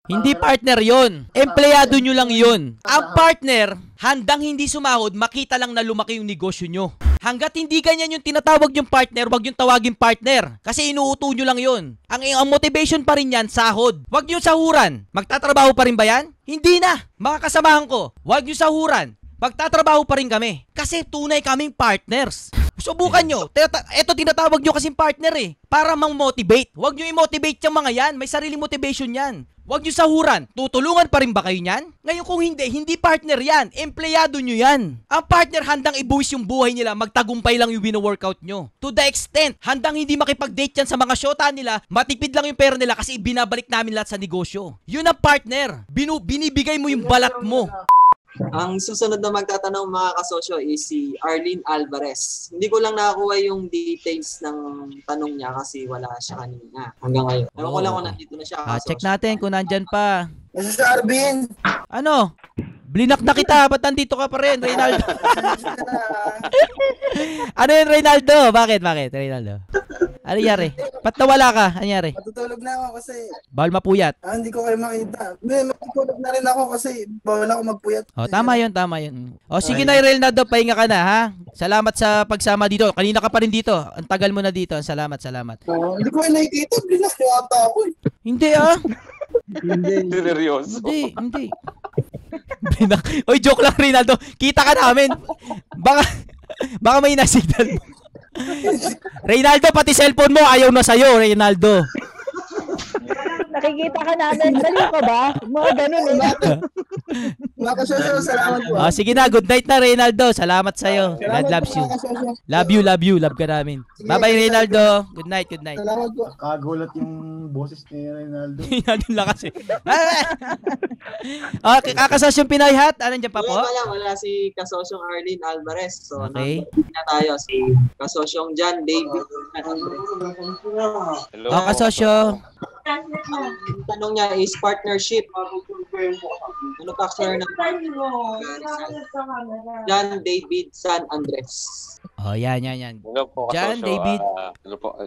Hindi partner yon. Empleyado nyo lang yon. Ang partner, handang hindi sumahod, makita lang na lumaki yung negosyo nyo. Hanggat hindi ganyan yung tinatawag yung partner, wag yung tawagin partner. Kasi inuuto nyo lang yon. Ang motivation pa rin yan, sahod. Wag nyo sahuran. Magtatrabaho pa rin ba yan? Hindi na. Mga kasamahan ko, wag nyo sahuran. Magtatrabaho pa rin kami. Kasi tunay kaming partners. Subukan nyo. Ito tinatawag nyo kasing partner eh. Para mang-motivate. Huwag nyo i-motivate yung mga yan. May sarili motivation yan. Huwag nyo sahuran. Tutulungan pa rin ba kayo yan? Ngayon kung hindi partner yan. Empleyado nyo yan. Ang partner handang ibuwis yung buhay nila. Magtagumpay lang yung wino-workout nyo. To the extent, handang hindi makipag-date yan sa mga syota nila. Matipid lang yung pera nila kasi ibinabalik namin lahat sa negosyo. Yun ang partner. Binibigay mo yung balat mo. Ang susunod na magtatanong mga kasosyo is si Arlene Alvarez. Hindi ko lang nakakuha yung details ng tanong niya kasi wala siya kanina hanggang ngayon. Ewan ko lang kung nandito na siya kasosyo. Check natin kung nandyan pa. Nasa si Arvin. Ano? Blinak na kita. Ba't nandito ka pa rin, Reynaldo? Ano yun, Reynaldo? Bakit, Reynaldo? Ano nangyari? Ba't nawala ka? Ano nangyari? Matutulog na ako kasi Bawal mapuyat. hindi ko kayo makita. Matutulog na rin ako kasi bawal ako magpuyat. Oh, tama yun. O sige na, Reynaldo, pahinga ka na, ha? Salamat sa pagsama dito. Kanina ka pa rin dito. Ang tagal mo na dito. Salamat. Hindi ko kayo nakikita. Blinak na ata ako eh. Hindi, ah. Hindi. Seryoso. Hindi. Oy, joke lang, Reynaldo. Kita ka namin. Baka may nasignal mo. Reynaldo, pati cellphone mo ayaw na sa'yo, Reynaldo. Nakikita ka namin. Dali ka ba? Mga ganun eh. Mga kasosyo, salamat po. Sige na, good night na, Reynaldo. Salamat sa'yo. God loves you. Love you. Love ka namin. Bye-bye, Reynaldo. Good night. Salamat po. Kagulat yung boses ni Reynaldo. Reynaldo lang kasi. Okay, kakasosyong Pinoy Hat. Anong dyan pa po? Wala si kasosyong Arlene Alvarez. So, Okay. na tayo si kasosyong John David. Hello. Kasosyo. Ang tanong niya is partnership. Manufacturer ng John David San Andres. Oh, yan. Hello po, John kasosyo. David. Hello po.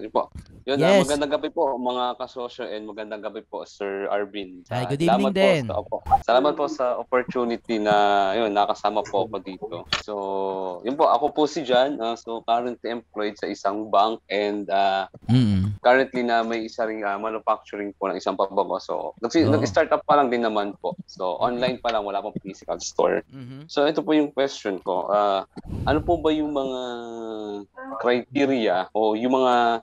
Yun, Yes. magandang gabi po mga kasosyo and magandang gabi po Sir Arvin. Hi, good Salamat evening din. Salamat po sa opportunity na yun, nakasama po ako dito. So, yun po, ako po si John. So, currently employed sa isang bank and currently na may isa ring manufacturing po ng isang pabango. So, nag-start up pa lang din naman po. So, online pa lang, wala pang physical store. So, ito po yung question ko. Ano po ba yung mga criteria o yung mga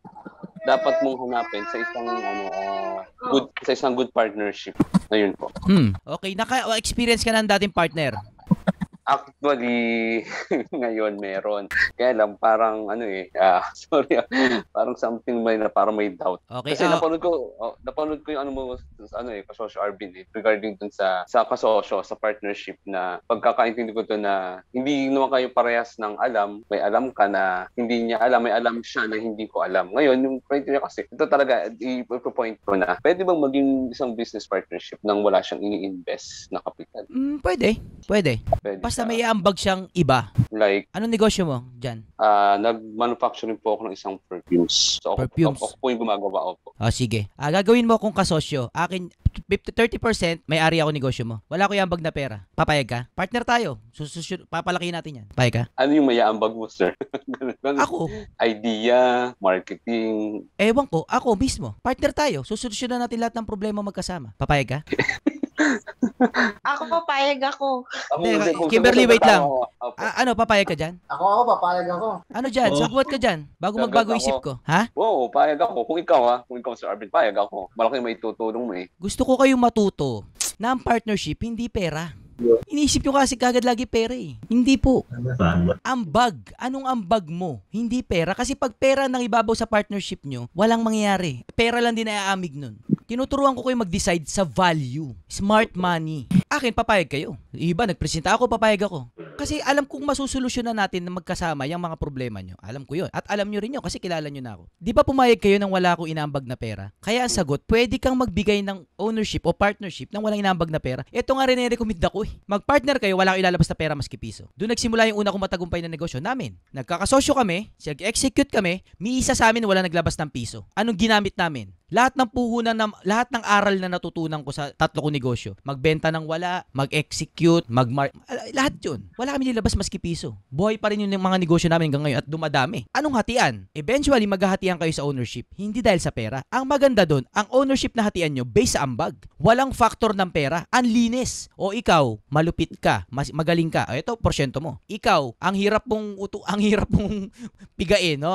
dapat mong hanapin sa isang good partnership? Ayun po. Okay, naka-experience ka na ng dating partner? Actually, ngayon meron. Kaya lang parang sorry, parang something may doubt. Okay. Kasi napanood ko yung kasosyo Arvin regarding dun sa kasosyo, sa partnership na pagkakaintindi ko to na hindi naman kayo parehas ng alam, may alam ka na hindi niya alam, may alam siya na hindi ko alam. Ngayon, yung criteria kasi, ito talaga, i-point ko na, pwede bang maging isang business partnership nang wala siyang ini-invest na kapital? Pwede. Basta may ambag siyang iba. Like, anong negosyo mo dyan? Nag-manufacturing po ako ng isang perfumes. So, Perfumes? Ako po yung gumagawa po. Sige. Gagawin mo akong kasosyo. Akin, 30% may ari ako negosyo mo. Wala ko yung ambag na pera. Papayag ka? Partner tayo. Papalaki natin yan. Papayag ka? Ano yung may ambag mo, sir? Ako. Idea, marketing. Ewan ko. Ako mismo. Partner tayo. Susolusyonan natin lahat ng problema magkasama. Papayag ka? Ako, papayag ako. Kimberly, wait lang. Ano, papayag ka dyan? Ako, papayag ako. Ano dyan? Sagbuhat ka dyan. Bago magbago isip ko. Ha? Oo, payag ako. Kung ikaw, Sir Arvin, payag ako. Malaki may tutulong mo eh. Gusto ko kayong matuto na ang partnership, hindi pera. Iniisip nyo kasi kagad lagi pera eh. Hindi po. Ambag. Anong ambag mo? Hindi pera. Kasi pag pera nang ibabaw sa partnership nyo, walang mangyayari. Pera lang din naaamig nun. Tinuturuan ko kayo mag-decide sa value. Smart money. Akin, papayag kayo. Iba, nagpresenta ako, papayag ako. Kasi alam kong masusolusyonan natin na magkasama yung mga problema nyo. Alam ko yun. At alam nyo rin yun kasi kilala nyo na ako. Di ba pumayag kayo nang wala akong inaambag na pera? Kaya ang sagot, pwede kang magbigay ng ownership o partnership nang walang inaambag na pera. Ito nga rin recommend ako eh. Mag-partner kayo, wala kang ilalabas na pera maski piso. Doon nagsimula yung una kong matagumpay na negosyo namin. Nagkakasosyo kami, execute kami, may isa sa amin wala naglabas ng piso. Anong ginamit namin? Lahat ng puhunan, lahat ng aral na natutunan ko sa tatlo kong negosyo, magbenta ng wala, mag-execute, lahat yun. Wala kami nilabas maski piso. Buhay pa rin yung mga negosyo namin hanggang ngayon at dumadami. Anong hatian? Eventually, maghahatian kayo sa ownership. Hindi dahil sa pera. Ang maganda doon, ang ownership na hatian nyo based sa ambag. Walang factor ng pera. Ang linis. O ikaw, malupit ka, magaling ka. Ito, porsyento mo. Ikaw, ang hirap mong pigain, no?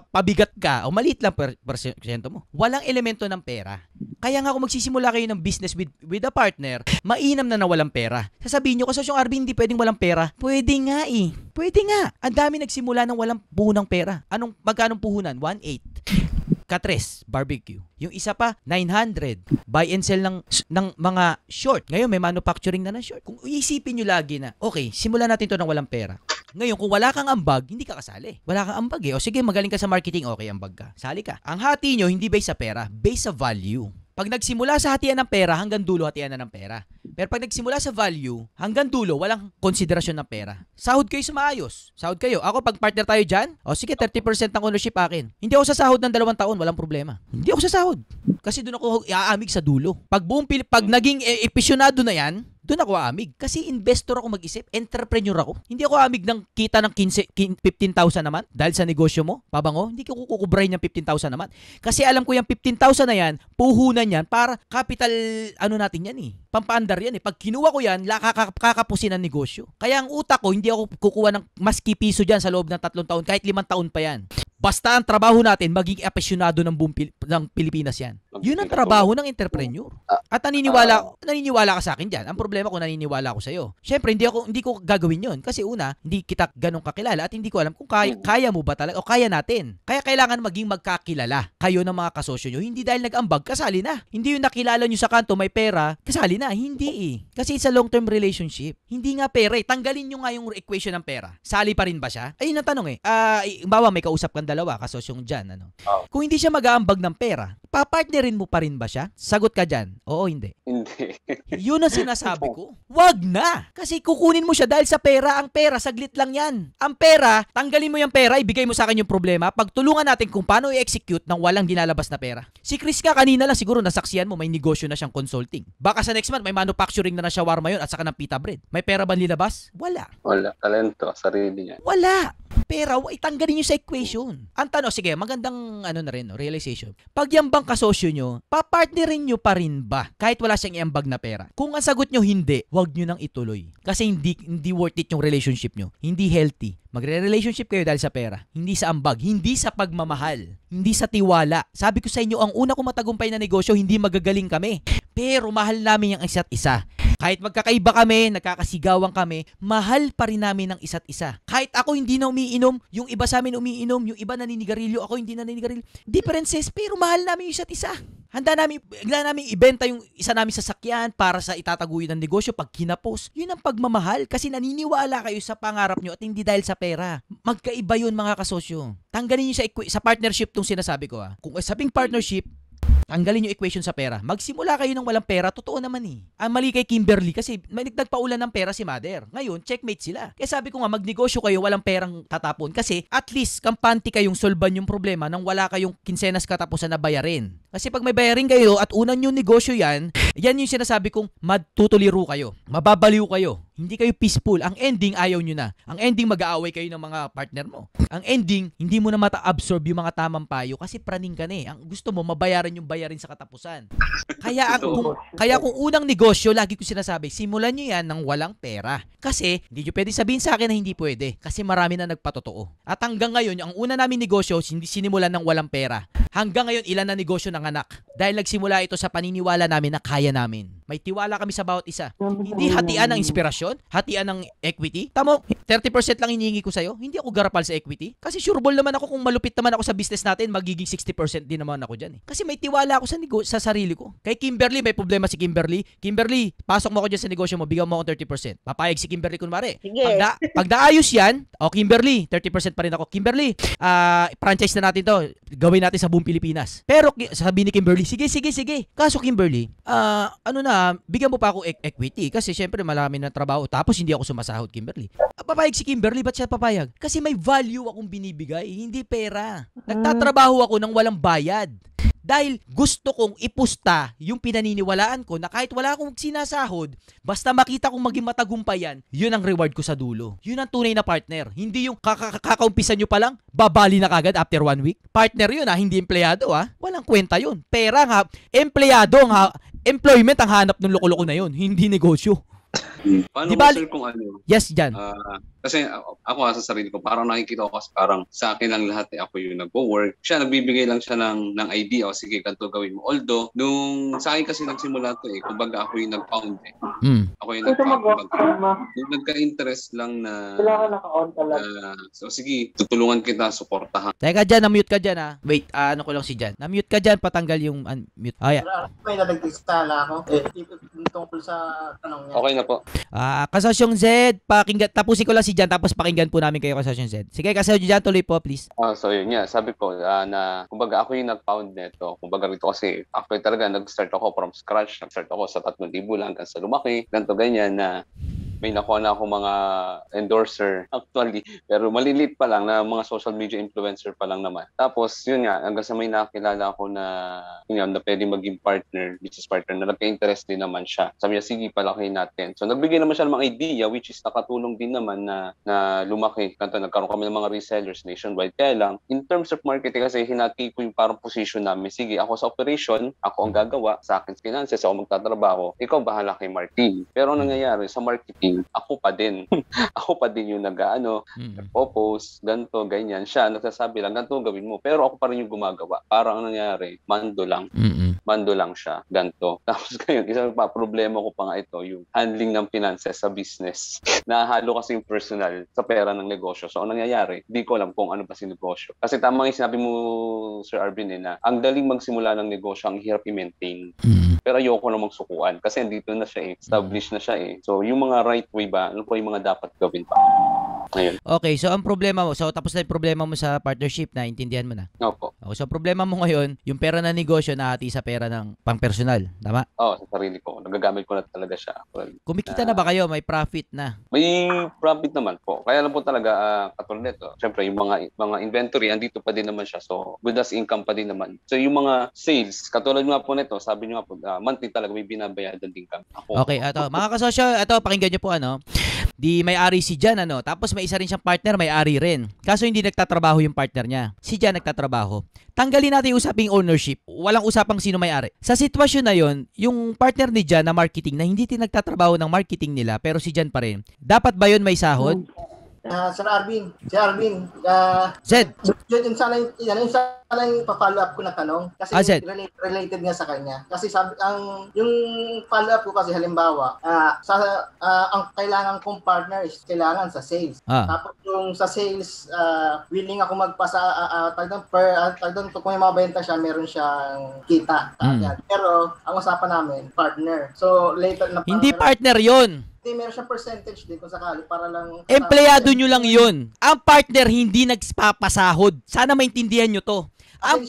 Pabigat ka. O maliit lang porsyento mo. Walang elemento ng pera. Kaya nga kung magsisimula kayo ng business with a partner, mainam na walang pera. Sasabihin nyo, kasi yung RB hindi pwedeng walang pera. Pwede nga eh. Pwede nga. Ang dami nagsimula ng walang puhunang pera. Magkanong puhunan? 1.8. Katres, barbecue. Yung isa pa, 900. Buy and sell ng mga short. Ngayon, may manufacturing na ng short. Kung iisipin nyo lagi na, okay, simulan natin to ng walang pera. Ngayon, kung wala kang ambag, hindi ka kasali. Wala kang ambag eh. O sige, magaling ka sa marketing, okay, ambag ka. Sali ka. Ang hati nyo, hindi based sa pera, based sa value. Pag nagsimula sa hatian ng pera, hanggang dulo hatian na ng pera. Pero pag nagsimula sa value, hanggang dulo, walang konsiderasyon ng pera. Sahod kayo sa maayos. Sahod kayo. Ako, pag partner tayo dyan, o sige, 30% ng ownership akin. Hindi ako sa sahod ng 2 taon, walang problema. Hindi ako sa sahod. Kasi doon ako iaamig sa dulo. Pag naging episyonado na yan, doon ako aamig. Kasi investor ako mag-isip. Entrepreneur ako. Hindi ako aamig ng kita ng 15,000 naman dahil sa negosyo mo. Pabango, hindi ko kukubrahin yung 15,000 naman. Kasi alam ko yung 15,000 na yan, puhunan yan para capital, natin yan eh. Pampaandar yan eh. Pag kinuha ko yan, kakapusin ang negosyo. Kaya ang utak ko, hindi ako kukuha ng maski piso dyan sa loob ng 3 taon, kahit 5 taon pa yan. Basta ang trabaho natin, maging apasyonado ng Pilipinas yan. Yun ang trabaho ng entrepreneur. At naniniwala ka sa akin dyan. Ang problema ko, naniniwala ako sa'yo. Siyempre, hindi ko gagawin yun. Kasi una, hindi kita ganun kakilala at hindi ko alam kung kaya mo ba talaga o kaya natin. Kaya kailangan maging magkakilala kayo ng mga kasosyo nyo. Hindi dahil nag-ambag, kasali na. Hindi yung nakilala nyo sa kanto, may pera, kasali na. Hindi eh. Kasi it's a long-term relationship. Hindi nga pera eh. Tanggalin nyo nga yung equation ng pera. Sali pa rin ba siya? Ayun ang tanong eh. Bawa may kausap kang dalawa, kasosyong dyan. Kung hindi siya mag-aambag ng pera, papartnerin mo pa rin ba siya? Sagot ka dyan. Oo, hindi. Hindi. Yun ang sinasabi ko. Wag na! Kasi kukunin mo siya dahil sa pera. Ang pera, saglit lang yan. Ang pera, tanggalin mo yung pera, ibigay mo sa akin yung problema. Pagtulungan natin kung paano i-execute ng walang dinalabas na pera. Si Chris ka kanina lang siguro nasaksiyan mo, may negosyo na siyang consulting. Baka sa next month, may manufacturing na shawarma yun at saka ng pita bread. May pera ba nilabas? Wala. Wala. Talento. Sarili niya. Wala. Pera, itanggalin nyo sa equation. Ang tanong, sige, magandang realization. Pag yung bang kasosyo nyo, papartnerin nyo pa rin ba? Kahit wala siyang iambag na pera. Kung ang sagot nyo hindi, wag nyo nang ituloy. Kasi hindi worth it yung relationship nyo. Hindi healthy. Magre-relationship kayo dahil sa pera. Hindi sa ambag. Hindi sa pagmamahal. Hindi sa tiwala. Sabi ko sa inyo, ang una kong matagumpay na negosyo, hindi magagaling kami. Pero mahal namin yung isa't isa. Kahit magkakaiba kami, nagkakasigawan kami, mahal pa rin namin ang isa't isa. Kahit ako hindi na umiinom, yung iba sa amin umiinom, yung iba naninigarilyo, ako hindi naninigarilyo. Differences, pero mahal namin yung isa't isa. Handa namin ibenta yung isa namin sasakyan para sa itataguyod ng negosyo pag kinapos. Yun ang pagmamahal kasi naniniwala kayo sa pangarap nyo at hindi dahil sa pera. Magkaiba yun mga kasosyo. Tanggalin nyo sa partnership tong sinasabi ko. Kung sabing partnership, tanggalin yung equation sa pera. Magsimula kayo ng walang pera, totoo naman eh. Ang mali kay Kimberly kasi may nagpaulan ng pera si Mother. Ngayon, checkmate sila. Kaya sabi ko nga, magnegosyo kayo, walang perang tatapon. Kasi at least, kampante kayong solban yung problema nang wala kayong kinsenas katapusan na bayarin. Kasi pag may bayarin kayo at unan yung negosyo yan yung sinasabi kong matutuliro kayo. Mababaliw kayo. Hindi kayo peaceful. Ang ending, ayaw nyo na. Ang ending, mag-aaway kayo ng mga partner mo. Ang ending, hindi mo na mata-absorb yung mga tamang payo kasi praning ka na eh. Ang gusto mo, mabayaran yung bayarin sa katapusan. Kaya kung unang negosyo, lagi ko sinasabi, simulan nyo yan ng walang pera. Kasi, hindi nyo pwede sabihin sa akin na hindi pwede. Kasi marami na nagpatotoo. At hanggang ngayon, ang una namin negosyo, hindi sinimulan ng walang pera. Hanggang ngayon, ilan na negosyo ng anak. Dahil nagsimula ito sa paniniwala namin na kaya namin. May tiwala kami sa bawat isa. Hindi hatian ng inspirasyon, hatian ng equity. Tamo, 30% lang hinihingi ko sa'yo. Hindi ako garapal sa equity. Kasi sureball naman ako kung malupit naman ako sa business natin, magiging 60% din naman ako dyan eh. Kasi may tiwala ako sa sarili ko. Kay Kimberly, may problema si Kimberly. Kimberly, pasok mo ako dyan sa negosyo mo, bigyan mo ako 30%. Papayag si Kimberly kunwari. Pag naayos yan, Kimberly, 30% pa rin ako. Kimberly, franchise na natin to. Gawin natin sa buong Pilipinas. Pero sabi ni Kimberly, sige. Kaso Kimberly, bigyan mo pa ako equity kasi syempre malami ng trabaho tapos hindi ako sumasahod, Kimberly. Papayag si Kimberly, ba't siya papayag? Kasi may value akong binibigay, hindi pera. Nagtatrabaho ako nang walang bayad. Dahil gusto kong ipusta yung pinaniniwalaan ko na kahit wala akong sinasahod, basta makita kong maging matagumpay yan, yun ang reward ko sa dulo. Yun ang tunay na partner. Hindi yung kakaumpisa nyo pa lang, babali na kagad after 1 week. Partner yun hindi empleyado Walang kwenta yun. Pera empleyado employment ang hanap ng loko-loko na yun, hindi negosyo. Paano Di ba, ba- sir, kung ano? Yes, Jan. Kasi ako sa sarili ko, parang nakikita ko kasi parang sa akin lang lahat ako yung nagwo-work. Siya, nagbibigay lang siya ng idea, o sige, ganito gawin mo. Although, nung sa akin kasi nagsimula to kumbaga ako yung nag-found Ako yung nag-found. Nung nagka-interest lang na, so sige, tutulungan kita, suportahan. Teka Jan, na-mute ka dyan Wait, ano ko lang si Jan. Na-mute ka dyan, patanggal yung unmute. Yeah. May nadagdista na ako. Tungkol sa tanong niya. Okay na po. Kasosyong Z, tapusin ko lang si Jan, tapos pakinggan po namin kayo, Kasosyong Z. Sige, Kasosyong Jan, tuloy po, please. So yun nga, sabi ko na kumbaga ako yung nag-found nito. Kumbaga rito kasi actually talaga nag-start ako from scratch. Nag-start ako sa 3,000 lang hanggang sa lumaki. Ganito ganyan na may nakuha na ako mga endorser actually. Pero malilit pa lang na mga social media influencer pa lang naman. Tapos yun nga, hanggang sa may nakilala ako na yun na pwede maging partner, business partner, na nagka-interest din naman siya. Sabi niya, sige, palakihin natin. So nagbigay naman siya ng mga idea which is nakatulong din naman na lumaki. Kanto, nagkaroon kami ng mga resellers nationwide. Kaya lang, in terms of marketing kasi hinati ko yung parang position namin. Sige, ako sa operation, ako ang gagawa. Sa akin finances, ako magtatrabaho. Ikaw bahala kay marketing. Pero ang nangyayari sa marketing, ako pa din. Ako pa din yung nag-post, ganito, ganyan. Siya, nagsasabi lang, ganito gawin mo. Pero ako pa rin yung gumagawa. Parang ang nangyayari, mando lang. Mando lang siya, ganito. Tapos ngayon, isang problema ko pa nga ito, yung handling ng finances sa business. Nahalo kasi yung personal sa pera ng negosyo. So, ang nangyayari, di ko alam kung ano ba si negosyo. Kasi tama yung sinabi mo, Sir Arvin, na ang daling magsimula ng negosyo, ang hirap i-maintain. Pero ayoko na magsukuan kasi andito na siya established na siya So, yung mga right way ba, ano po yung mga dapat gawin pa? Ngayon. Okay, so ang problema mo, tapos na yung problema mo sa partnership, naintindihan mo na? Opo. Okay, so problema mo ngayon, yung pera ng negosyo nahati sa pera ng pang-personal, tama? Oo, sa sarili ko. Nagagamit ko na talaga siya. Kumikita na ba kayo? May profit na? May profit naman po. Kaya lang po talaga, katulad nito, syempre yung mga inventory, andito pa din naman siya. So, good as income pa din naman. So, yung mga sales, katulad nga po nito, sabi nyo nga po, monthly talaga may binabayadan din kami. Okay, mga kasosyo, pakinggan nyo po, di may-ari si Jan, tapos may isa rin siyang partner, may-ari rin. Kaso hindi nagtatrabaho yung partner niya. Si Jan nagtatrabaho. Tanggalin natin yung usaping ownership. Walang usapang sino may-ari. Sa sitwasyon na yon, yung partner ni Jan na marketing na hindi din nagtatrabaho ng marketing nila, pero si Jan pa rin. Dapat ba yun may sahod? Sir Arvin, Zed. Yun sana yung pa-follow up ko na tanong kasi related nga sa kanya. Kasi yung follow up ko kasi halimbawa, ang kailangan kong partner is kailangan sa sales. Tapos yung sa sales, willing ako magpasa kung may mabenta siya, meron siyang kita. Pero ang usapan namin, partner. So later na hindi partner 'yon. Meron siyang percentage din kung sakali para lang empleyado nyo lang yun. Ang partner hindi nagpapasahod. Sana maintindihan nyo to. Ang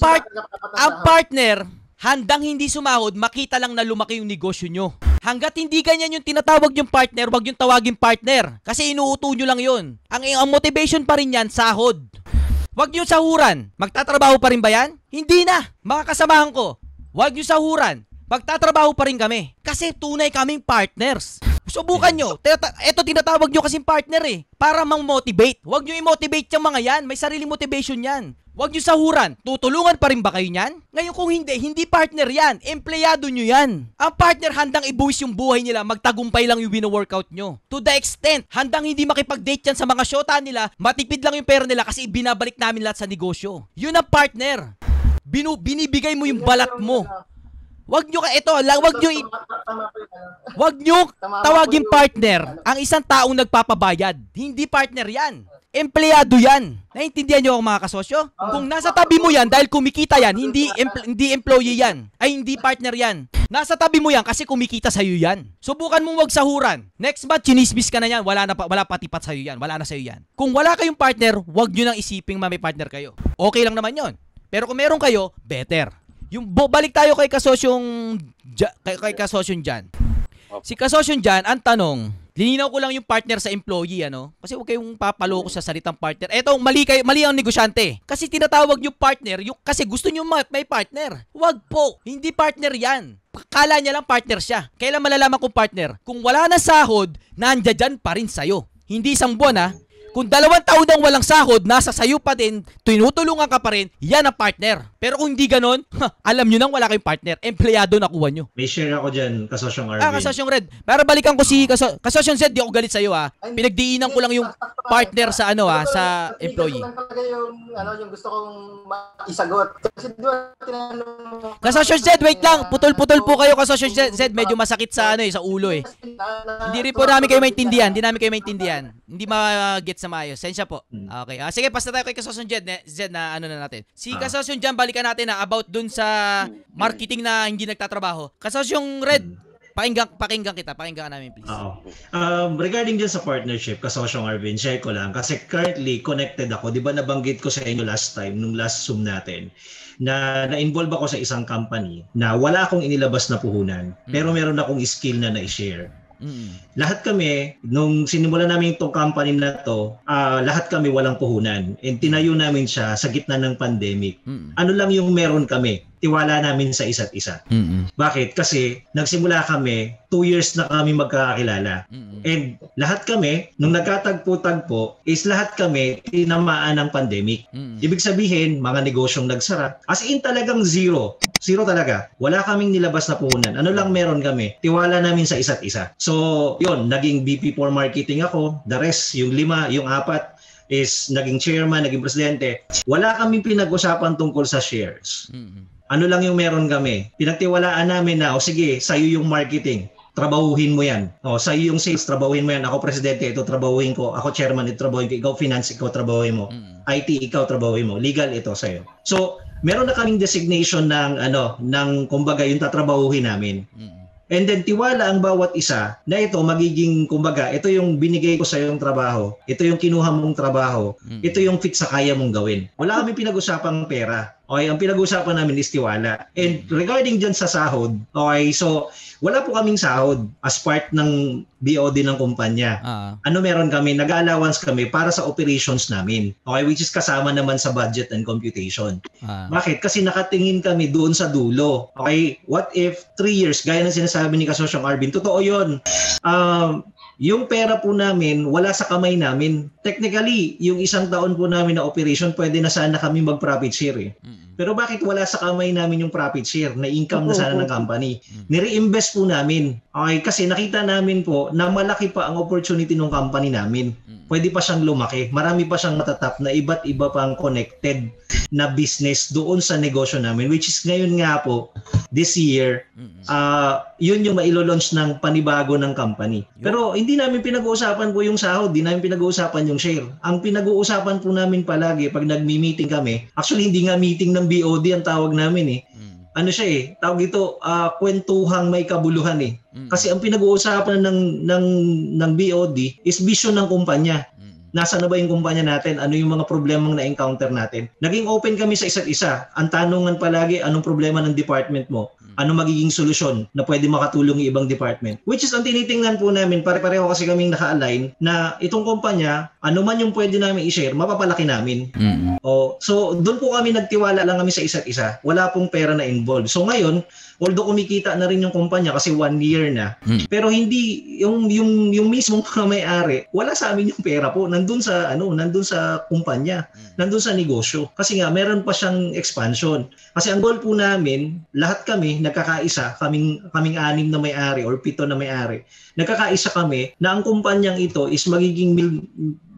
partner handang hindi sumahod, makita lang na lumaki yung negosyo nyo. Hanggat hindi ganyan yung tinatawag yung partner, wag yung tawagin partner. Kasi inuuto nyo lang yun. Ang motivation pa rin yan, sahod. Wag nyo sahuran. Magtatrabaho pa rin ba yan? Hindi na. Mga kasamahan ko, wag nyo sahuran. Magtatrabaho pa rin kami. Kasi tunay kaming partners. Subukan nyo. Ito tinatawag nyo kasing partner para mang-motivate. Huwag nyo i-motivate yung mga yan. May sarili motivation yan. Huwag nyo sahuran. Tutulungan pa rin ba kayo yan? Ngayon kung hindi partner yan. Empleyado nyo yan. Ang partner handang ibuwis yung buhay nila. Magtagumpay lang yung wino-workout nyo. To the extent, handang hindi makipag-date yan sa mga syota nila. Matipid lang yung pera nila kasi ibinabalik namin lahat sa negosyo. Yun ang partner. Binibigay mo yung balat mo. Wag nyo tawagin partner ang isang taong nagpapabayad. Hindi partner yan. Empleyado yan. Naintindihan nyo ako mga kasosyo? Kung nasa tabi mo yan dahil kumikita yan, hindi employee yan. Ay hindi partner yan. Nasa tabi mo yan kasi kumikita sa'yo yan. Subukan mong wag sahuran. Next month, chinismis ka na yan. Wala patipat sa'yo yan. Wala na sa'yo yan. Kung wala kayong partner, wag nyo nang isiping may partner kayo. Okay lang naman yon. Pero kung meron kayo, better. Balik tayo kay kasosyong Jan. Si kasosyong Jan, ang tanong, Lininaw ko lang yung partner sa employee, ano? Kasi huwag kayong papaloko sa salitang partner. Eto, mali ang negosyante. Kasi tinatawag yung partner, kasi gusto nyo may partner. Huwag po. Hindi partner yan. Kala niya lang partner siya. Kailan malalaman kung partner? Kung wala na sahod, nandiyan pa rin sa'yo. Hindi isang buwan, ha? Kung 2 taon nang walang sahod, nasa sayo pa din, tinutulungan ka pa rin, yan ang partner. Pero kung hindi ganon, alam nyo nang wala kayong partner. Empleyado nakuha nyo. May share ako dyan, Kasosyong Arvin. Kasosyong Red. Pero balikan ko si Kasosyong Zed, di ako galit sa'yo, ha. Pinagdiinan ko lang yung partner sa sa employee. Yung gusto kong isagot. Kasi Kasosyong Zed, wait lang. Putol-putol po kayo, Kasosyong Zed. Medyo masakit sa sa ulo eh. Hindi rin po namin kayo maintindihan. Hindi ma-get sa maayos. Sensya po. Okay. Sige, basta tayo kay Kasosyong Zed na ano na natin. Si Kasosyong Jan, balikan natin na about dun sa marketing na hindi nagtatrabaho. Kasosyong Red, pakinggan ka namin, please. Regarding dyan sa partnership, Kasosyong Arvin, share ko lang. Kasi currently, connected ako. Di ba nabanggit ko sa inyo last time, nung last Zoom natin, na-involve ako sa isang company na wala akong inilabas na puhunan, pero meron akong skill na na-share. Lahat kami, nung sinimula namin itong company na to, lahat kami walang puhunan. And tinayo namin siya sa gitna ng pandemic. Ano lang yung meron kami? Tiwala namin sa isa't isa. Bakit? Kasi nagsimula kami, 2 years na kami magkakakilala. And lahat kami, nung nagkatagpo-tagpo, is lahat kami tinamaan ng pandemic. Ibig sabihin, mga negosyong nagsara. As in talagang zero. Zero talaga. Wala kaming nilabas na puhunan. Ano lang meron kami? Tiwala namin sa isa't isa. So, yun, naging VP for marketing ako. The rest, yung 5, yung 4, is naging chairman, naging presidente. Wala kaming pinag-usapan tungkol sa shares. Ano lang yung meron kami? Pinagtiwalaan namin na, sige, sa'yo yung marketing. Trabahuhin mo yan. Sa'yo yung sales, trabahuhin mo yan. Ako presidente, ito trabahuhin ko. Ako chairman, ito trabahuhin ko. Ikaw finance, ikaw trabahuhin mo. IT, ikaw trabahuhin mo. Legal, ito sa'yo. So, meron na kaming designation ng kumbaga yung tatrabahuhin namin. And then tiwala ang bawat isa na ito magiging kumbaga, ito yung binigay ko sa yung trabaho, ito yung kinuha mong trabaho, ito yung fit sa kaya mong gawin. Wala kaming pinag-usapang pera. Okay, ang pinag-usapan namin is tiwala. And regarding dyan sa sahod, okay, so wala po kaming sahod as part ng BOD ng kumpanya. Ano meron kami? Nag-allowance kami para sa operations namin. Okay, which is kasama naman sa budget and computation. Bakit? Kasi nakatingin kami doon sa dulo. Okay, what if 3 years, gaya ng sinasabi ni Kasosyong Arvin, totoo yun. Yung pera po namin, wala sa kamay namin. Technically, yung 1 taon po namin na operation, pwede na sana kami mag-profit share eh. Pero bakit wala sa kamay namin yung profit share na income na sana ng company? Nire-invest po namin. Okay, kasi nakita namin po na malaki pa ang opportunity ng company namin. Pwede pa siyang lumaki. Marami pa siyang matatap na iba't iba pang connected na business doon sa negosyo namin. Which is ngayon nga po, this year, yun yung mailo-launch ng panibago ng company. Pero hindi namin pinag-uusapan po yung sahod, hindi namin pinag-uusapan yung share. Ang pinag-uusapan po namin palagi pag nagmi-meeting kami, actually hindi nga meeting ng BOD ang tawag namin eh. Ano siya eh, tawag ito, kwentuhang may kabuluhan eh. Kasi ang pinag-uusapan ng BOD is vision ng kumpanya. Nasaan na ba yung kumpanya natin? Ano yung mga problemang na-encounter natin? Naging open kami sa isa't isa. Ang tanungan palagi, anong problema ng department mo? Ano magiging solusyon na pwede makatulong yung ibang department? Which is ang tinitingnan po namin, pare-pareho kasi kaming naka-align na itong kumpanya, ano man yung pwede namin i-share, mapapalaki namin. So doon po kami nagtiwala lang kami sa isa't isa. Wala pong pera na involved. So ngayon, although kumikita na rin yung kumpanya kasi 1 year na, pero hindi yung mismong may-ari, wala sa amin yung pera po. Nandun sa kumpanya, nandun sa negosyo. Kasi nga meron pa siyang expansion. Kasi ang goal po namin, lahat kami nagkakaisa, kaming 6 na may-ari or 7 na may-ari. Nagkakaisa kami na ang kumpanyang ito is magiging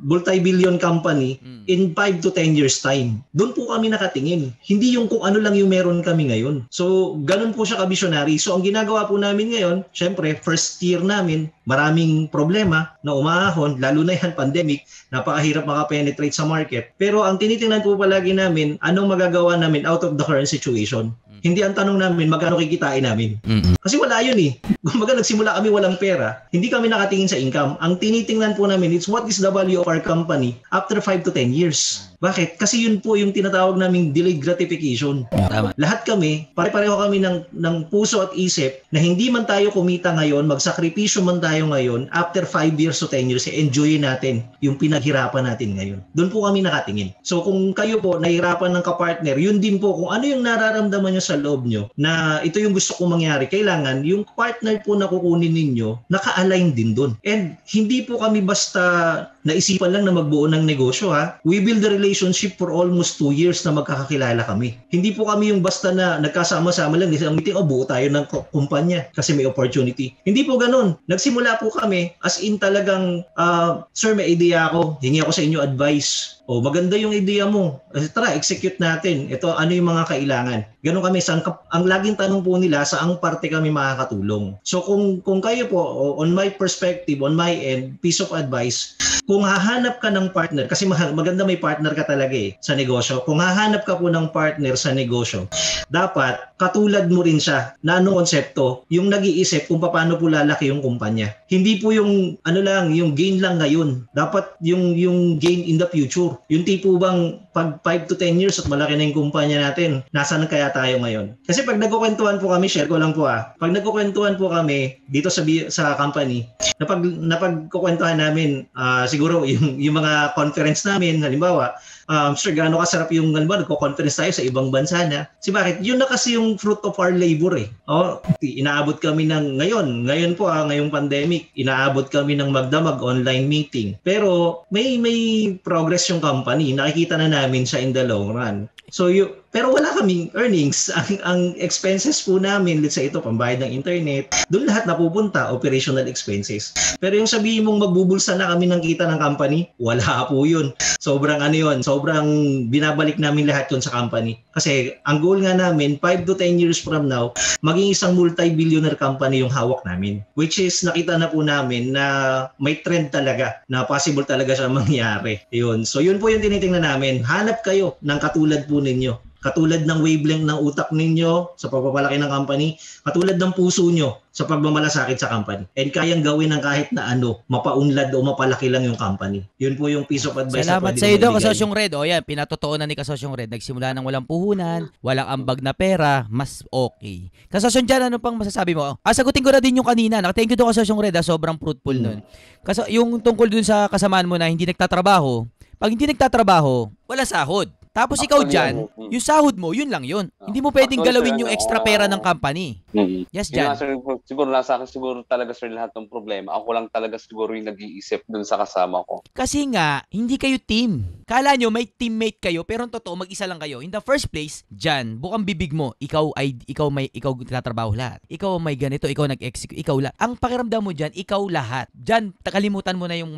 multi-billion company in 5 to 10 years time. Doon po kami nakatingin. Hindi yung kung ano lang yung meron kami ngayon. So, ganun po siya ka-visionary. So, ang ginagawa po namin ngayon, syempre, first year namin, maraming problema na umahon, lalo na yan, pandemic, napakahirap makapenetrate sa market. Pero ang tinitingnan po palagi namin, anong magagawa namin out of the current situation. Hindi ang tanong namin, magkano kikitain namin. Kasi wala yun eh. Kumbaga nagsimula kami walang pera, hindi kami nakatingin sa income. Ang tinitingnan po namin is what is the value of our company after 5 to 10 years. Bakit? Kasi yun po yung tinatawag naming delayed gratification. Tama. Lahat kami, pare-pareho kami ng puso at isip na hindi man tayo kumita ngayon, magsakripisyo man tayo ngayon, after 5 years to 10 years, enjoy natin yung pinaghirapan natin ngayon. Doon po kami nakatingin. So kung kayo po nahirapan ng kapartner, yun din po kung ano yung nararamdaman nyo sa loob nyo na ito yung gusto kong mangyari, kailangan yung partner po na kukunin ninyo, naka-align din doon. And hindi po kami basta naisipan lang na magbuo ng negosyo ha. We build the relationship for almost 2 years na magkakakilala kami. Hindi po kami yung basta na nagkasama-sama lang, isang meeting, buo tayo ng kumpanya kasi may opportunity. Hindi po ganun. Nagsimula po kami as in talagang, sir, may idea ako, hingi ako sa inyo advice. Maganda yung idea mo. Tara, execute natin. Ito, ano yung mga kailangan? Ganun kami. Ang laging tanong po nila, saang parte kami makakatulong? So kung kayo po, on my perspective, on my end, piece of advice, kung hahanap ka ng partner, kasi maganda may partner ka talaga sa negosyo. Kung hahanap ka po ng partner sa negosyo, dapat katulad mo rin siya na anong konsepto, yung nag-iisip kung paano po lalaki yung kumpanya. Hindi po yung yung gain lang ngayon. Dapat yung gain in the future. Yung tipo bang pag 5 to 10 years at malaki na yung kumpanya natin, nasaan kaya tayo ngayon? Kasi pag nagkukwentuhan po kami, share ko lang po pag nagkukwentuhan po kami dito sa company, napagkukwentuhan namin, siguro yung mga conference namin, halimbawa, sure, gaano kasarap yung nagko-conference tayo sa ibang bansa na. Bakit? Yun na kasi yung fruit of our labor inaabot kami ng ngayon po ngayong pandemic, inaabot kami ng magdamag online meeting. Pero may progress yung company, nakikita na namin siya in the long run. So pero wala kaming earnings. Ang expenses po namin, let's say ito, pambayad ng internet, doon lahat napupunta, operational expenses. Pero yung sabihin mong magbubulsa na kami ng kita ng company, wala po yun. Sobrang binabalik namin lahat yun sa company. Kasi ang goal nga namin, 5 to 10 years from now, maging isang multi-billionaire company yung hawak namin. Which is, nakita na po namin na may trend talaga, na possible talaga siya mangyari. Yun. So yun po yung tinitingnan namin. Hanap kayo ng katulad po ninyo. Katulad ng wavelength ng utak ninyo sa pagpapalaki ng company, katulad ng puso nyo sa pagmamalasakit sa company. And kayang gawin ng kahit na mapaunlad o mapalaki lang yung company. Yun po yung piece of advice. Salamat sa iyo, Kasosyong Red. Yan, pinatotoo na ni Kasosyong Red. Nagsimula ng walang puhunan, walang ambag na pera, mas okay. Kasosyong dyan, ano pang masasabi mo? Sagutin ko na din yung kanina. Thank you to Kasosyong Red. Sobrang fruitful nun. Kasi yung tungkol dun sa kasamaan mo na hindi nagtatrabaho, pag hindi nagtatrabaho, wala sahod. Tapos ikaw dyan, yung sahod mo, yun lang yun. Hindi mo pwedeng galawin yung extra pera ng company. Yes, Jan. Siguro nasa akin siguro talaga sir lahat ng problema. Ako lang talaga siguro yung nag-iisip dun sa kasama ko. Kasi nga, hindi kayo team. Kala nyo may teammate kayo, pero ang totoo, mag-isa lang kayo. In the first place, Jan, bukang bibig mo, ikaw tatrabaho lahat. Ikaw may ganito, ikaw nag-execute, ikaw lahat. Ang pakiramdam mo dyan, ikaw lahat. Jan, kalimutan mo na yung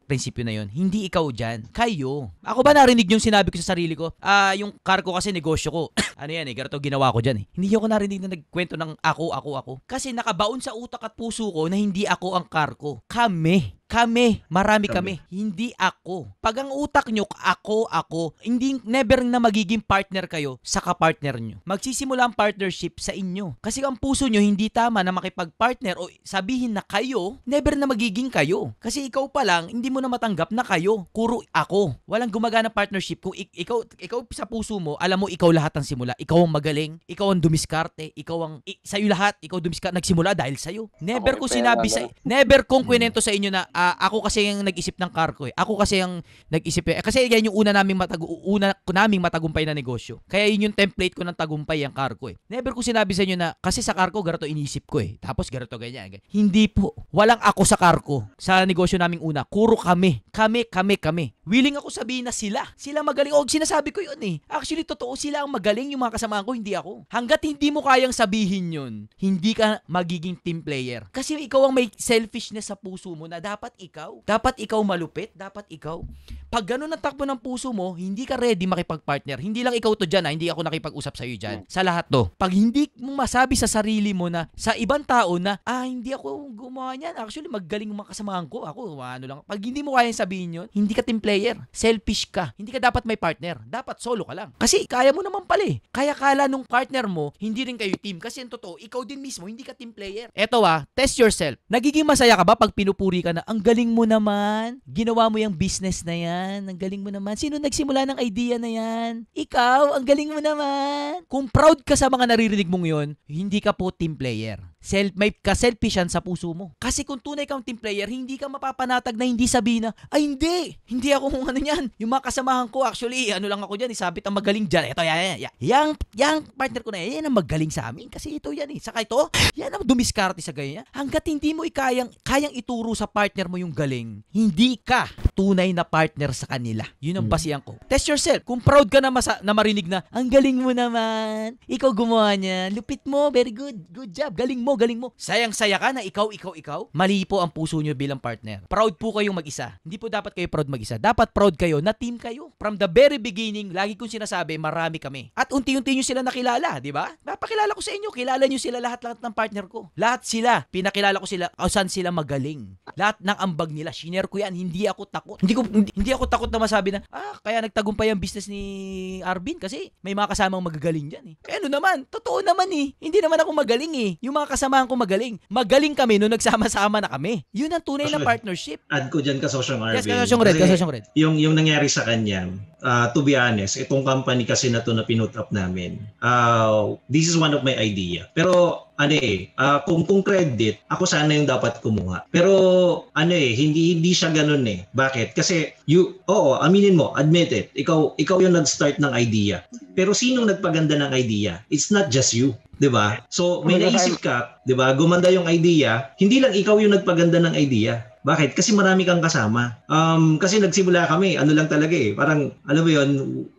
prinsipyo na yun. Hindi ikaw dyan. Kayo. Ako ba narinig yung sinabi ko sa sarili ko? Yung car ko kasi negosyo ko. Ano yan ganito ginawa ko dyan Hindi ako narinig na nagkwento ng ako. Kasi nakabaon sa utak at puso ko na hindi ako ang car ko. Kami, marami kami. Hindi ako. Pag ang utak nyo, ako, hindi never na magiging partner kayo sa kapartner nyo. Magsisimula ang partnership sa inyo. Kasi ang puso nyo hindi tama na makipag-partner o sabihin na kayo, never na magiging kayo. Kasi ikaw pa lang, hindi mo na matanggap na kayo. Kuro ako. Walang gumagana partnership kung ikaw sa puso mo, alam mo ikaw lahat ang simula. Ikaw ang magaling, ikaw ang dumiskarte, sa'yo lahat, ikaw dumiskarte, nagsimula dahil sa'yo. Never kong kwento sa inyo na ako kasi yung nag-isip ng car ko Ako kasi yung nag-isip kasi yan yung una ko naming matagumpay na negosyo. Kaya yun yung template ko ng tagumpay ang car ko Never ko sinabi sa inyo na kasi sa car ko ganito inisip ko Tapos ganito ganyan. Hindi po. Walang ako sa car ko. Sa negosyo naming una, kuro kami. Willing ako sabihin na sila magaling. Sinasabi ko yun Actually totoo, sila ang magaling, yung mga kasamahan ko, hindi ako. Hanggat hindi mo kayang sabihin yun, hindi ka magiging team player. Kasi ikaw ang may selfishness sa puso mo na dapat ikaw malupit, dapat ikaw. Pag ganun ang takbo ng puso mo, hindi ka ready makipag-partner. Hindi lang ikaw to dyan hindi ako nakipag-usap sa'yo dyan. Sa lahat to. Pag hindi mo masabi sa sarili mo na, sa ibang tao na, hindi ako gumawa niyan. Actually, magaling yung mga kasamahan ko. Ako, lang. Pag hindi mo kayang sabihin yun, hindi ka team player. Selfish ka. Hindi ka dapat may partner. Dapat solo ka lang. Kasi kaya mo naman pala Kaya kala nung partner mo, hindi rin kayo team. Kasi yung totoo, ikaw din mismo, hindi ka team player. Eto test yourself. Nagiging masaya ka ba pag pinupuri ka na, ang galing mo naman, ginawa mo yung business na yan, yan. Ang galing mo naman. Sino nagsimula ng idea na yan? Ikaw, ang galing mo naman. Kung proud ka sa mga naririnig mong yon, hindi ka po team player. May ka-selfish yan sa puso mo. Kasi kung tunay kang team player, hindi ka mapapanatag na hindi sabihin na, ay hindi ako kung ano yan. Yung mga kasamahan ko, actually, ano lang ako dyan, isabit ang magaling dyan. Ito, yang partner ko na yan ang magaling sa amin. Kasi ito yan Saka ito, yan ang dumiskarte sa ganyan. Hanggat hindi mo kayang ituro sa partner mo yung galing, hindi ka tunay na partner sa kanila. Yun ang basihan ko. Test yourself. Kung proud ka na marinig na, ang galing mo naman. Ikaw gumawa niya. Lupit mo. Very good. Good job. Galing mo. Sayang-saya ka na ikaw. Mali po ang puso nyo bilang partner. Proud po kayong mag-isa. Hindi po dapat kayo proud mag-isa. Dapat proud kayo na team kayo. From the very beginning, lagi kong sinasabi, marami kami. At unti-unti nyo sila nakilala, di ba? Napakilala ko sa inyo. Kilala nyo sila lahat ng partner ko. Lahat sila. Pinakilala ko sila kung saan sila magaling. Lahat ng ambag nila. Shinare ko yan. Hindi ako takot. Hindi ako takot na masabi na, kaya nagtagumpay ang business ni Arvin kasi may mga kasamang magagaling dyan ano naman, totoo naman Hindi naman ako magaling Yung mga kasamahan ko magaling. Magaling kami nung nagsama-sama na kami. Yun ang tunay na partnership. Add ko dyan Kasosyong Arvin. Yes, Kasosyong Red. Yung nangyari sa kanya, to be honest, itong company kasi na to na pinut up namin, this is one of my idea. Pero kung credit, ako sana yung dapat kumuha. Pero hindi siya ganun Bakit? Kasi aminin mo, admit it, ikaw yung nag-start ng idea. Pero sinong nagpaganda ng idea? It's not just you. 'Di ba? So may naisip ka, 'di ba? Gumanda yung idea, hindi lang ikaw yung nagpaganda ng idea. Bakit? Kasi marami kang kasama. Kasi nagsimula kami, ano lang talaga parang, alam mo yun,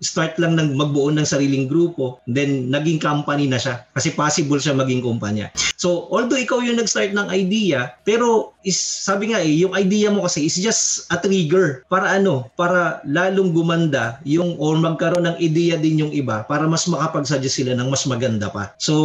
start lang ng magbuo ng sariling grupo, then naging company na siya. Kasi possible siya maging kumpanya. So, although ikaw yung nag-start ng idea, pero sabi nga yung idea mo kasi is just a trigger para para lalong gumanda or magkaroon ng idea din yung iba para mas makapag-suggest sila ng mas maganda pa. So,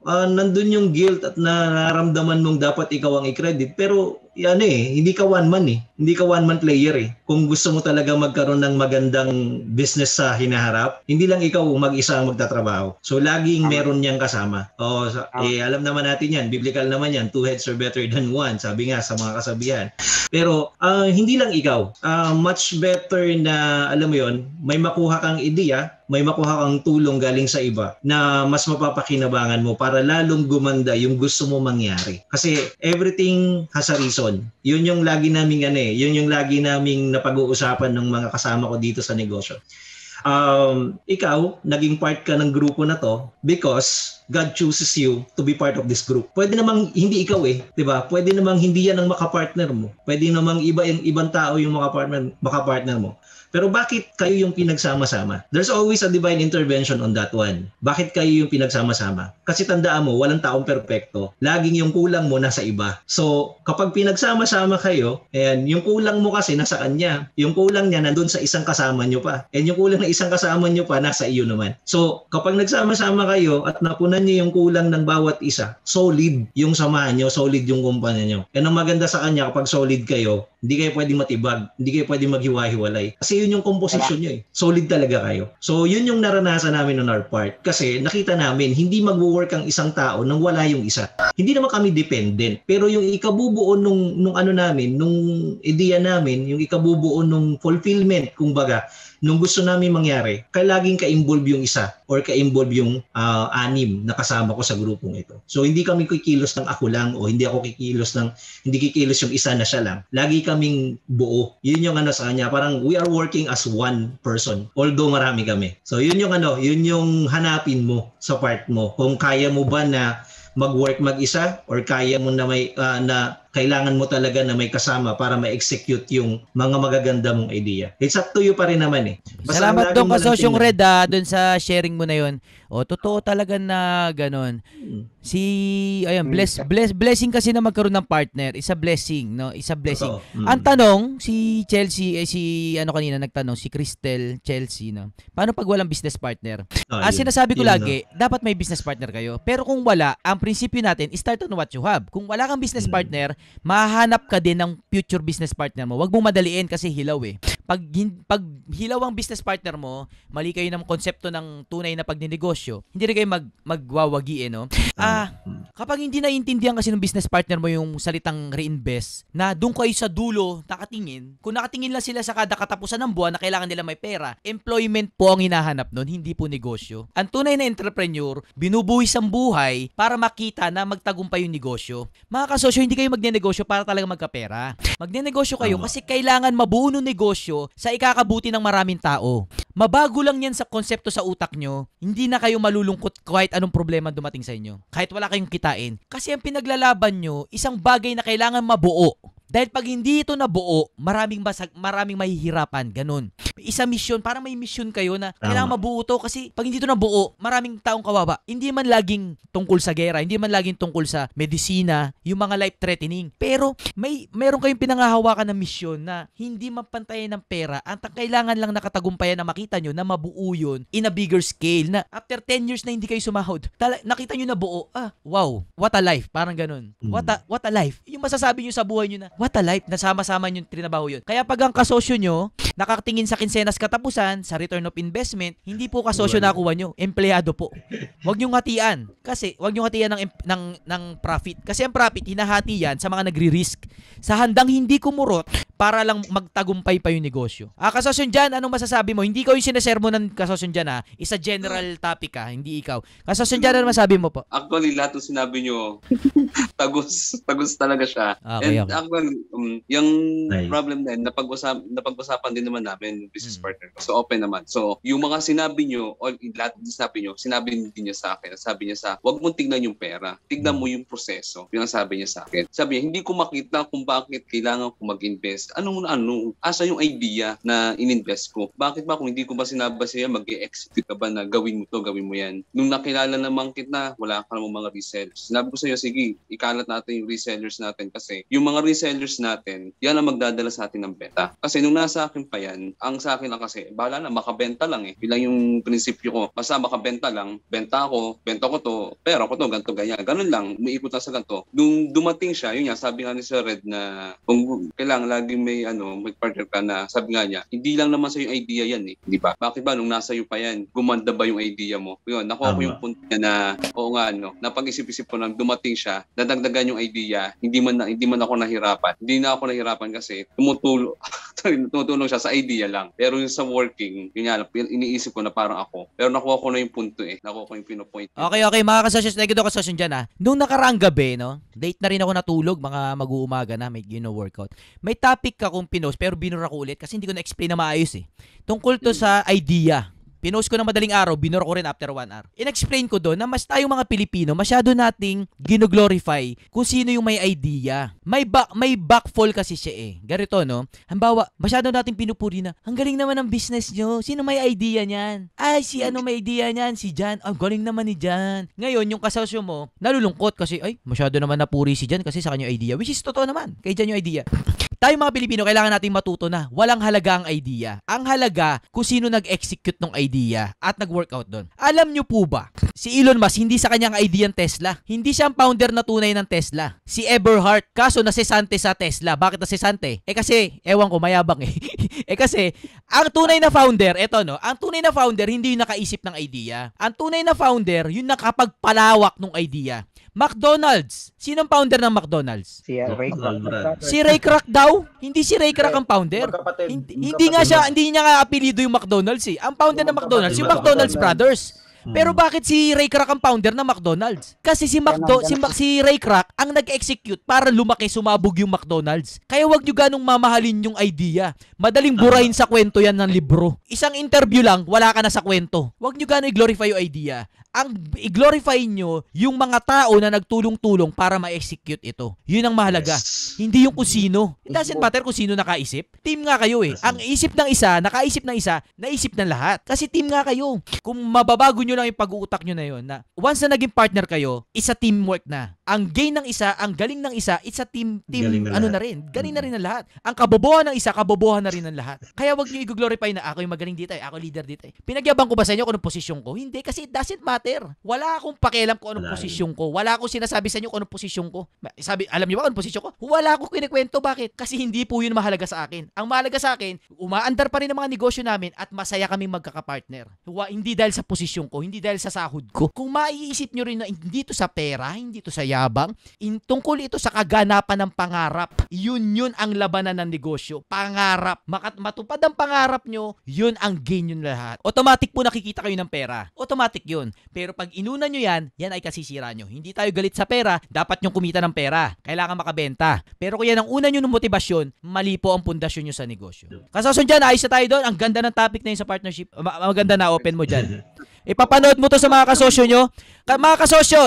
nandun yung guilt at nararamdaman mong dapat ikaw ang i-credit, pero hindi ka one man Hindi ka one man player Kung gusto mo talaga magkaroon ng magandang business sa hinaharap, hindi lang ikaw mag-isa ang magtatrabaho. So laging meron niyang kasama. Alam naman natin yan, biblical naman yan, 2 heads are better than one, sabi nga sa mga kasabihan. Pero hindi lang ikaw, much better na alam mo yon, may makuha kang ideya, may makuha kang tulong galing sa iba na mas mapapakinabangan mo para lalong gumanda yung gusto mo mangyari. Kasi everything has a reason. Yun yung lagi naming yun yung lagi naming napag-uusapan ng mga kasama ko dito sa negosyo. Ikaw, naging part ka ng grupo na to because God chooses you to be part of this group. Pwede namang hindi ikaw 'di ba? Pwede namang hindi yan ang makapartner mo. Pwede namang ibang tao yung makapartner mo. Pero bakit kayo yung pinagsama-sama? There's always a divine intervention on that one. Bakit kayo yung pinagsama-sama? Kasi tandaan mo, walang taong perpekto. Laging yung kulang mo nasa iba. So, kapag pinagsama-sama kayo, yung kulang mo kasi nasa kanya. Yung kulang niya nandun sa isang kasama nyo pa. And yung kulang na isang kasama nyo pa, nasa iyo naman. So, kapag nagsama-sama kayo at napunan nyo yung kulang ng bawat isa, solid yung samahan nyo, solid yung kumpanya nyo. And ang maganda sa kanya, kapag solid kayo, hindi kayo pwedeng matibag, hindi kayo pwedeng maghiwa-hiwalay. Kasi yun yung composition nyo Solid talaga kayo. So yun yung naranasan namin on our part. Kasi nakita namin, hindi mag-work ang isang tao nang wala yung isa. Hindi naman kami dependent. Pero yung ikabubuo nung ideya namin, yung ikabubuo nung fulfillment, kumbaga, nung gusto namin mangyari, laging ka-involve yung isa or ka-involve yung 6 na kasama ko sa grupong ito. So hindi kami kikilos ng ako lang o hindi kikilos yung isa na siya lang. Lagi kaming buo. Yun yung sa kanya, parang we are working as one person. Although marami kami. So yun yung hanapin mo sa part mo. Kung kaya mo ba na mag-work mag-isa or kaya mo na na kailangan mo talaga na may kasama para ma-execute yung mga magaganda mong idea. It's up to you pa rin naman Basta salamat doon Kasosyong Red doon sa sharing mo na yun. Totoo talaga na ganon. Blessing kasi na magkaroon ng partner. Isa blessing, no? Isa blessing. Ang tanong, si Chelsea, kanina nagtanong, si Cristel Chelsea, no? Paano pag walang business partner? Sinasabi ko lagi, dapat may business partner kayo. Pero kung wala, ang prinsipyo natin, start on what you have. Kung wala kang business partner, mahahanap ka din ng future business partner mo. Huwag mong madaliin kasi hilaw pag hilaw ang business partner mo, mali kayo ng konsepto ng tunay na pagninegosyo, hindi rin kayo magwawagi no? Kapag hindi naiintindihan kasi ng business partner mo yung salitang reinvest, na doon kayo sa dulo nakatingin, kung nakatingin lang sila sa kada katapusan ng buwan na kailangan nila may pera, employment po ang hinahanap nun, hindi po negosyo. Ang tunay na entrepreneur, binubuhis ang buhay para makita na magtagumpay yung negosyo. Mga kasosyo, hindi kayo magnenegosyo para talaga magkapera. Magnenegosyo kayo kasi kailangan mabuo ng negosyo sa ikakabuti ng maraming tao. Mabago lang yan sa konsepto sa utak nyo, hindi na kayo malulungkot kahit anong problema dumating sa inyo. Kahit wala kayong kitain. Kasi ang pinaglalaban nyo, isang bagay na kailangan mabuo. Dahil pag hindi ito nabuo, maraming mahihirapan, ganun. Isa mission, para may mission kayo na kailangan mabuo to kasi pag hindi ito nabuo, maraming taong kawawa. Hindi man laging tungkol sa gera, hindi man laging tungkol sa medisina, yung mga life-threatening. Pero meron kayong pinangahawakan na mission na hindi mapantayan ng pera. Ang kailangan lang nakatagumpayan na makita nyo na mabuo yun in a bigger scale na after 10 years na hindi kayo sumahod, nakita nyo na buo, wow, what a life, parang ganun. What a life. Yung masasabi nyo sa buhay nyo na, what a life, nasama-sama yung trinabaho yun. Kaya pag ang kasosyo nyo, nakatingin sa kinsenas katapusan, sa return of investment, hindi po kasosyo nakuha nyo, empleyado po. Huwag nyo hatian. Kasi, huwag nyo hatian ng profit. Kasi ang profit, hinahati yan sa mga nagri-risk. Sa handang hindi kumurot, para lang magtagumpay pa yung negosyo. Kasosyo dyan, anong masasabi mo? Hindi ko yung sinesermo ng kasosyo dyan Isa general topic hindi ikaw. Kasosyo dyan, ano masabi mo po? Actually, lahat ng sinabi nyo, tagus talaga siya. Okay. Actually, yung problem na yun, napag-usapan din naman namin yung business partner ko. So, open naman. So, yung mga sinabi nyo, o lahat ng sinabi nyo, sinabi din niya sa akin. Sabi niya huwag mong tignan yung pera. Tignan mo yung proseso. Yung sabi niya sa akin. Sabi niya, hindi ko makita kung bakit kailangan ko mag-invest. Asa yung idea na in-invest ko? Bakit ba kung hindi ko ba sinabi siya, mag-execute ka ba na gawin mo to, gawin mo yan? Nung nakilala naman kita, wala ka namang mga resellers. Sinabi ko sa iyo, sige, ikalat natin yung resellers natin kasi yung mga resellers natin, yan ang magdadala sa atin ng benta. Kasi nung nasa akin pa yan, ang sa akin lang kasi, bahala na, makabenta lang Bilang yung prinsipyo ko, basta makabenta lang, benta ko to, pera ko to, ganito, ganyan. Ganun lang, umiikot lang sa ganito. Nung dumating siya, yun nga, sabi nga ni Sir Red na kung kailangan laging may partner ka na, sabi nga niya, hindi lang naman sa yung idea yan di ba? Bakit ba nung nasa iyo pa yan, gumanda ba yung idea mo? Yun, nakuha ko yung punto niya na, oo nga napag-isip-isip ko nang dumating siya, dadagdagan yung idea, hindi man ako nahirapan. Hindi na ako nahirapan kasi tumutulong siya sa idea lang. Pero yung sa working, yun nga, iniisip ko na parang ako. Pero nakuha ko na yung punto nakuha ko yung pinopoint. Okay, mga kasosyo, nagiging kasosyo dyan Nung nakaraang gabi, late na rin ako natulog, mga mag-uumaga na, may workout. May topic ka kung pinost, pero binura ko ulit kasi hindi ko na-explain na maayos Tungkol to sa idea. Pinost ko ng madaling araw, binura ko rin after 1 hour. In-explain ko doon na mas tayong mga Pilipino, masyado nating gino-glorify kung sino yung may idea. May backfall kasi siya Ganito, Halimbawa, masyado nating pinupuri na, ang galing naman ng business nyo. Sino may idea niyan? Ay, si may idea niyan? Si Jan. Ang galing naman ni Jan. Ngayon, yung kasosyo mo, nalulungkot kasi, masyado naman napuri si Jan kasi sa kanya yung idea. Which is totoo naman. Kay Jan yung idea. Tayo mga Pilipino, kailangan nating matuto na walang halaga ang idea. Ang halaga kung sino nag-execute ng idea at nag-workout doon. Alam nyo po ba, si Elon Musk, hindi sa kanyang idea ng Tesla. Hindi siya ang founder na tunay ng Tesla. Si Eberhard, kaso nasesante sa Tesla. Bakit nasesante? Kasi, ewan ko, mayabang kasi, ang tunay na founder, ang tunay na founder, hindi yung nakaisip ng idea. Ang tunay na founder, yung nakapagpalawak ng idea. McDonald's. Sinong founder ng McDonald's? Si Ray Kroc. Si Ray Kroc daw. Hindi si Ray Kroc ang founder. Hindi niya nga apelido yung McDonald's Ang founder ng McDonald's, yung McDonald's Brothers. Pero bakit si Ray Kroc ang founder ng McDonald's? Kasi si Ray Kroc ang nag-execute para lumaki, sumabog yung McDonald's. Kaya wag nyo ganong mamahalin yung idea. Madaling burahin sa kwento yan ng libro. Isang interview lang, wala ka na sa kwento. Wag nyo ganong i-glorify yung idea. Ang i-glorify nyo yung mga tao na nagtulong-tulong para ma-execute ito. Yun ang mahalaga. Hindi yung kung sino. It doesn't matter kung sino nakaisip. Team nga kayo Ang isip ng isa, nakaisip ng isa, naisip ng lahat. Kasi team nga kayo. Kung mababago nyo lang yung pag-uutak nyo na yun, na once na naging partner kayo, isa teamwork na. Ang gain ng isa, ang galing ng isa, it's a team na rin. Galing na rin ng lahat. Ang kabobohan ng isa, kabobohan na rin ng lahat. Kaya wag nyo i-glorify na ako yung magaling dito, ako leader dito. Pinagyabang ko ba sa inyo kung anong posisyon ko? Hindi, kasi it doesn't matter. Wala akong pakialam kung anong posisyon ko. Wala akong sinasabi sa inyo kung anong posisyon ko. Alam niyo ba kung anong posisyon ko? Wala wala akong kinikwento. Bakit? Kasi hindi po yun mahalaga sa akin. Ang mahalaga sa akin, umaandar pa rin ang mga negosyo namin at masaya kaming magkakapartner. Hindi dahil sa posisyon ko, hindi dahil sa sahod ko. Kung maiisip nyo rin na hindi to sa pera, hindi to sa yabang, tungkol ito sa kaganapan ng pangarap. Yun ang labanan ng negosyo. Pangarap. Matupad ang pangarap nyo, yun ang gain yun lahat. Automatic po nakikita kayo ng pera. Automatic yun. Pero pag inuna nyo yan ay kasisira nyo. Hindi tayo galit sa pera, dapat nyong kumita ng pera. Kailangan makabenta. Pero kung yan ang una nyo ng motibasyon, mali po ang pundasyon nyo sa negosyo. Kasasun dyan, ayos na tayo doon. Ang ganda ng topic na yun sa partnership. Maganda na, open mo dyan. Ipapanood mo to sa mga kasosyo nyo. Mga kasosyo,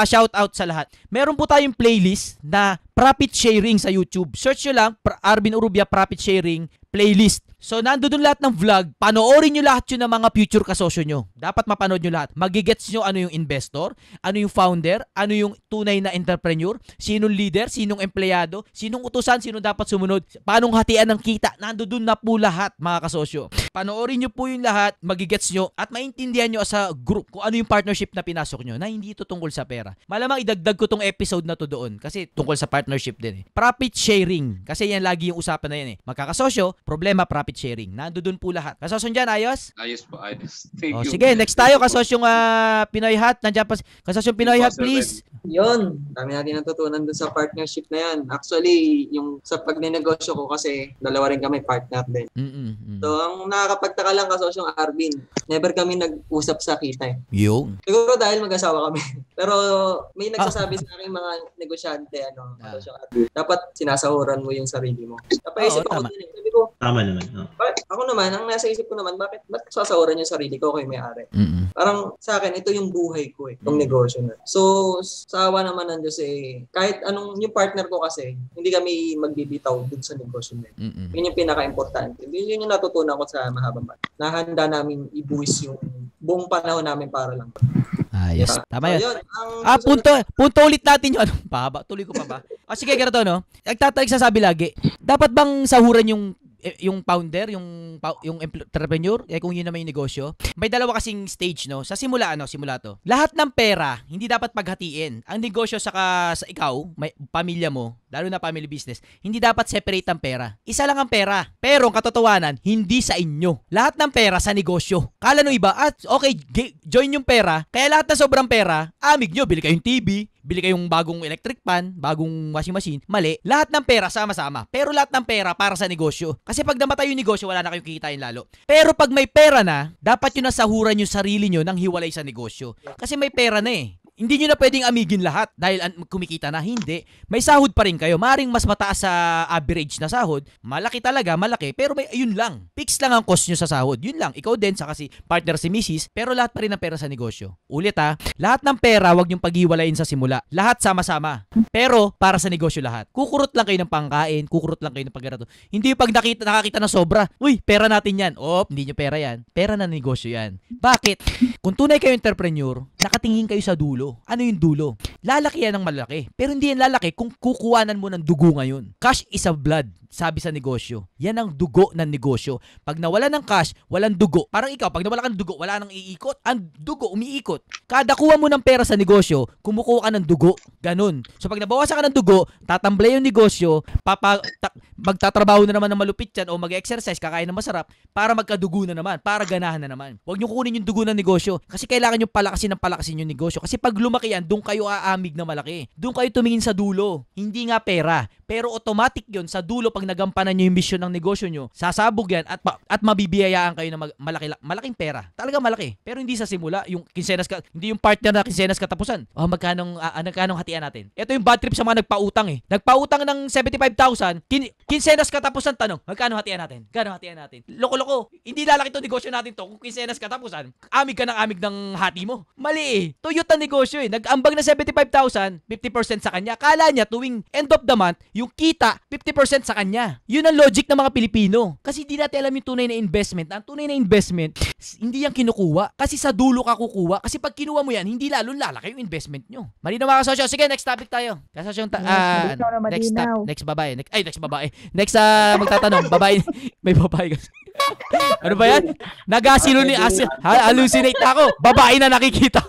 shout out sa lahat. Meron po tayong playlist na profit sharing sa YouTube. Search nyo lang, Arvin Urrubia profit sharing playlist. So, nandoon lahat ng vlog. Panoorin nyo lahat yun ng mga future kasosyo nyo. Dapat mapanood nyo lahat. Magigets nyo ano yung investor, ano yung founder, ano yung tunay na entrepreneur, sinong leader, sinong empleyado, sinong utusan, sinong dapat sumunod, paanong hatian ng kita. Nandoon na po lahat, mga kasosyo. Panoorin nyo po yung lahat, magigets nyo, at maintindihan nyo sa group kung ano yung partnership na pinasok nyo na hindi ito tungkol sa pera. Malamang idagdag ko tong episode na to doon kasi tungkol sa partnership din. Profit sharing. Kasi yan lagi yung usapan na yan. Magkakasosyo, problema profit sharing. Nandoon po lahat. Kasosyo dyan, ayos? Ayos po, ayos. Thank you. Sige, next tayo. Kasosyong Pinoy Hat. Nandiyan pa. Kasosyong Pinoy Hat, please. Yun. Dami natin natutunan dun sa partnership na yan. Actually, yung sa pagnenegosyo ko kasi dalawa rin kami partner din. So, ang nakakapagtaka lang kasosyong Arvin, never kami nag-usap sa kita eh. Yung? Siguro dahil mag-asawa kami. Pero may nagsasabi sa akin mga negosyante, kasosyong Arvin, dapat sinasahuran mo yung sarili mo. Napaisip ako din eh. Sabi ko, tama naman. Ako naman, ang nasa isip ko naman, ba't sasahuran yung sarili ko kay may-ari? Parang sa akin, ito yung buhay ko eh, itong negosyo na. So, sa awa naman ng Diyos eh, kahit anong, yung partner ko kasi, hindi kami magbibitaw dun sa negosyo na yun. Yun yung pinaka-importante. Yun yung natutunan ko sa mahabang bata. Nahanda namin ibuwis yung buong panahon namin para lang. Yes. Tama yun. Punto ulit natin yun. Pahaba, tuloy ko pa ba? Sige, ganito, no? Nagsasabi lagi, dapat bang sahuran yung founder, yung entrepreneur, kung yun naman yung negosyo. May dalawa kasing stage, no? Sa simula to. Lahat ng pera, hindi dapat paghatiin. Ang negosyo sa ikaw, pamilya mo, lalo na family business, hindi dapat separate ang pera. Isa lang ang pera. Pero ang katotohanan, hindi sa inyo. Lahat ng pera sa negosyo. Kala nung iba, okay, join yung pera, kaya lahat na sobrang pera, amig nyo, bili kayong TV, bili kayong bagong electric pan, bagong washing machine. Mali. Lahat ng pera sama-sama. Pero lahat ng pera para sa negosyo. Kasi pag namatay yung negosyo, wala na kayong kikitain lalo. Pero pag may pera na, dapat yun nasahuran yung sarili nyo nang hiwalay sa negosyo. Kasi may pera na eh. Hindi nyo na pwedeng amigin lahat dahil kumikita na. Hindi. May sahod pa rin kayo. Maring mas mataas sa average na sahod. Malaki talaga, malaki. Pero yun lang. Fix lang ang cost nyo sa sahod. Yun lang. Ikaw din, saka si partner si Mrs. Pero lahat pa rin ng pera sa negosyo. Ulit lahat ng pera, wag nyong paghiwalayin sa simula. Lahat sama-sama. Pero para sa negosyo lahat. Kukurot lang kayo ng pangkain. Kukurot lang kayo ng pagkarato. Hindi pag nakakita ng sobra. Uy, pera natin yan. Hindi nyo pera yan. Pera na negosyo yan. Bakit? Kung tunay kayo entrepreneur, nakatingin kayo sa dulo. Ano yung dulo? Lalaki yan ng malaki. Pero hindi yan lalaki kung kukuhanan mo ng dugo ngayon. Cash is a blood, sabi sa negosyo. Yan ang dugo ng negosyo. Pag nawala ng cash, walang dugo. Parang ikaw, pag nawala ka ng dugo, wala nang iikot. Ang dugo, umiikot. Kada kuha mo ng pera sa negosyo, kumukuha ka ng dugo. Ganun. So pag nabawasan ka ng dugo, tatamblay yung negosyo, magtatrabaho na naman ng malupit yan o mag-exercise, kakain ng masarap, para magkadugo na naman, para ganahan na naman. Huwag nyo kunin yung dugo ng negosyo. Kasi kailangan nyo palakasin yung negosyo. Kasi pag lumaki yan, doon kayo aamig na malaki. Doon kayo tumingin sa dulo. Hindi nga pera. Pero automatic yun, sa dulo, pag nagampanan nyo yung mission ng negosyo nyo, sasabog yan at mabibiyayaan kayo ng malaking pera. Talaga malaki. Pero hindi sa simula, yung hindi yung partner na kinsenas katapusan. Magkanong hatian natin. Ito yung bad trip sa mga nagpautang eh. Nagpautang ng 75,000, kinsenas katapusan, tanong, magkano hatian natin? Gano'ng hatian natin? Loko-loko. Hindi lalaki to negosyo natin to kung kinsenas katapusan. Amig ka ng hati mo. Mali eh. Tuyot na negosyo eh. Nag-ambag na 75,000, 50% sa kanya. Kala niya tuwing end of the month, yung kita, 50% sa kanya. Yun ang logic ng mga Pilipino. Kasi hindi natin alam yung tunay na investment. Ang tunay na investment, hindi yan kinukuha. Kasi sa dulo ka kukuha. Kasi pag kinuha mo yan, hindi lalong lalaki yung investment nyo. Malinaw mga kasosyo. Sige, next topic tayo. Kasosyo, next babae. Next babae. Next magtatanong, babae. May babae kasi. Ano ba yan? Hallucinate ako. Babae na nakikita.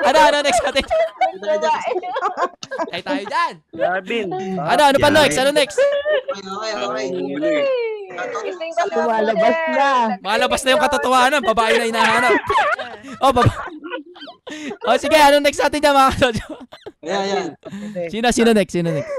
Ano next natin? Ay tayo dyan. Alvin. Ano pa next? Ano next? Okay. Gising ka na. Lumalabas na. Malabas na yung katotohanan. Babae na hinahanap. Sige, ano next natin dyan mga kasojo? Ayan. Sino next?